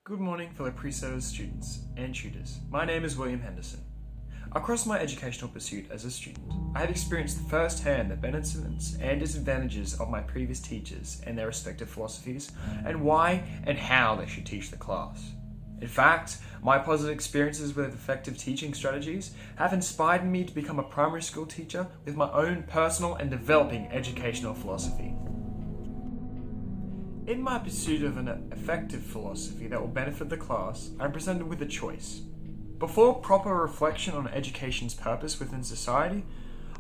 Good morning, fellow pre-service students and tutors. My name is William Henderson. Across my educational pursuit as a student, I have experienced firsthand the benefits and disadvantages of my previous teachers and their respective philosophies, and why and how they should teach the class. In fact, my positive experiences with effective teaching strategies have inspired me to become a primary school teacher with my own personal and developing educational philosophy. In my pursuit of an effective philosophy that will benefit the class, I am presented with a choice. Before proper reflection on education's purpose within society,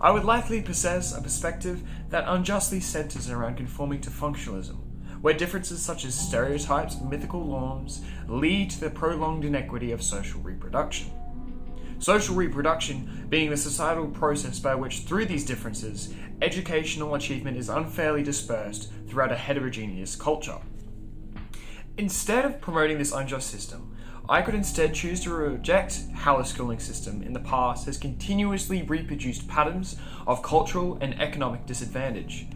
I would likely possess a perspective that unjustly centers around conforming to functionalism, where differences such as stereotypes and mythical norms lead to the prolonged inequity of social reproduction. Social reproduction being the societal process by which, through these differences, educational achievement is unfairly dispersed throughout a heterogeneous culture. Instead of promoting this unjust system, I could instead choose to reject how the schooling system in the past has continuously reproduced patterns of cultural and economic disadvantage.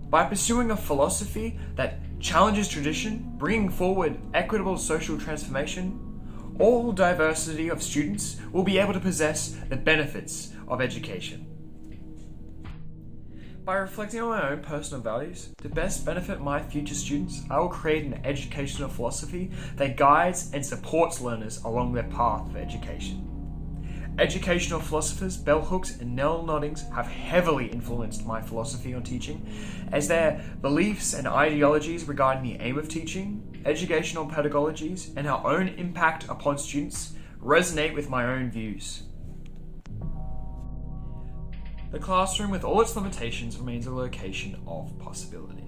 By pursuing a philosophy that challenges tradition, bringing forward equitable social transformation, all diversity of students will be able to possess the benefits of education. By reflecting on my own personal values, to best benefit my future students, I will create an educational philosophy that guides and supports learners along their path of education. Educational philosophers Bell Hooks and Nell Noddings have heavily influenced my philosophy on teaching, as their beliefs and ideologies regarding the aim of teaching, educational pedagogies, and our own impact upon students resonate with my own views. The classroom, with all its limitations, remains a location of possibility.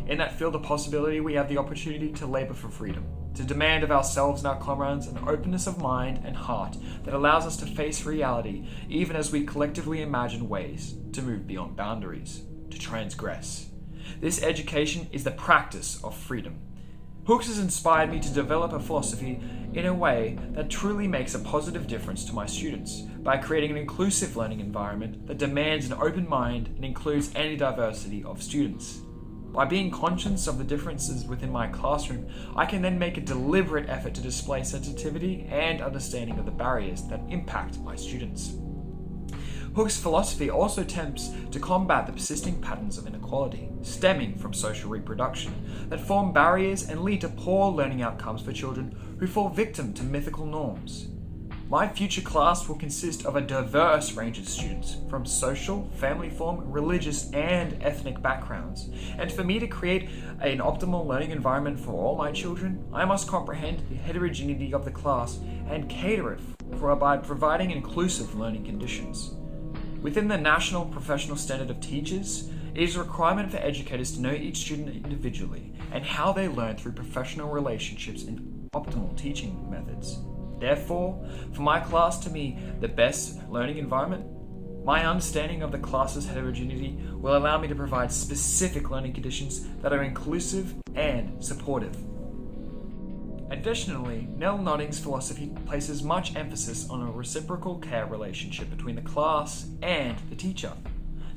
In that field of possibility, we have the opportunity to labour for freedom, to demand of ourselves and our comrades an openness of mind and heart that allows us to face reality even as we collectively imagine ways to move beyond boundaries, to transgress. This education is the practice of freedom. Hooks has inspired me to develop a philosophy in a way that truly makes a positive difference to my students by creating an inclusive learning environment that demands an open mind and includes any diversity of students. By being conscious of the differences within my classroom, I can then make a deliberate effort to display sensitivity and understanding of the barriers that impact my students. Hooks' philosophy also attempts to combat the persisting patterns of inequality stemming from social reproduction that form barriers and lead to poor learning outcomes for children who fall victim to mythical norms. My future class will consist of a diverse range of students from social, family form, religious, and ethnic backgrounds. And for me to create an optimal learning environment for all my children, I must comprehend the heterogeneity of the class and cater it by providing inclusive learning conditions. Within the National Professional Standard of Teachers, it is a requirement for educators to know each student individually and how they learn through professional relationships and optimal teaching methods. Therefore, for my class to be the best learning environment, my understanding of the class's heterogeneity will allow me to provide specific learning conditions that are inclusive and supportive. Additionally, Nell Noddings' philosophy places much emphasis on a reciprocal care relationship between the class and the teacher.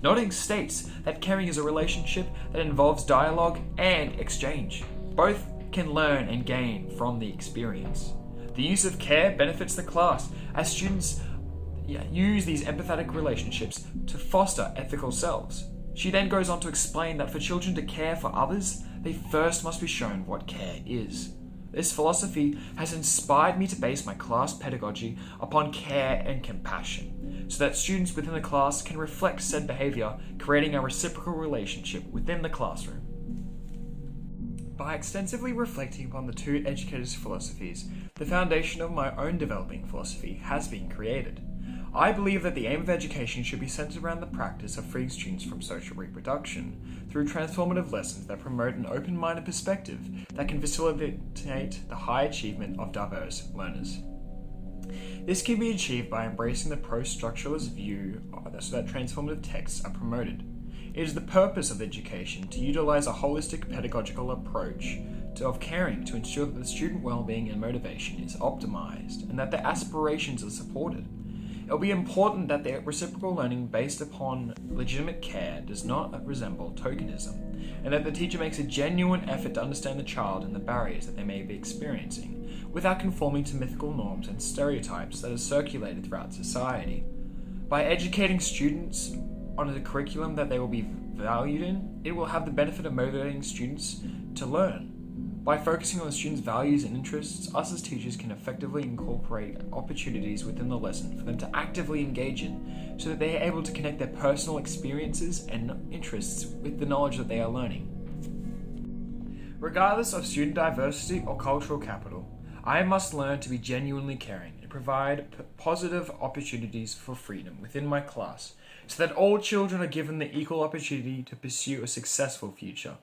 Noddings states that caring is a relationship that involves dialogue and exchange. Both can learn and gain from the experience. The use of care benefits the class as students use these empathetic relationships to foster ethical selves. She then goes on to explain that for children to care for others, they first must be shown what care is. This philosophy has inspired me to base my class pedagogy upon care and compassion, so that students within the class can reflect said behaviour, creating a reciprocal relationship within the classroom. By extensively reflecting upon the two educators' philosophies, the foundation of my own developing philosophy has been created. I believe that the aim of education should be centered around the practice of freeing students from social reproduction through transformative lessons that promote an open-minded perspective that can facilitate the high achievement of diverse learners. This can be achieved by embracing the post-structuralist view so that transformative texts are promoted. It is the purpose of education to utilize a holistic pedagogical approach of caring to ensure that the student well-being and motivation is optimized and that their aspirations are supported. It will be important that the reciprocal learning based upon legitimate care does not resemble tokenism, and that the teacher makes a genuine effort to understand the child and the barriers that they may be experiencing, without conforming to mythical norms and stereotypes that are circulated throughout society. By educating students on a curriculum that they will be valued in, it will have the benefit of motivating students to learn. By focusing on the students' values and interests, us as teachers can effectively incorporate opportunities within the lesson for them to actively engage in, so that they are able to connect their personal experiences and interests with the knowledge that they are learning. Regardless of student diversity or cultural capital, I must learn to be genuinely caring and provide positive opportunities for freedom within my class, so that all children are given the equal opportunity to pursue a successful future.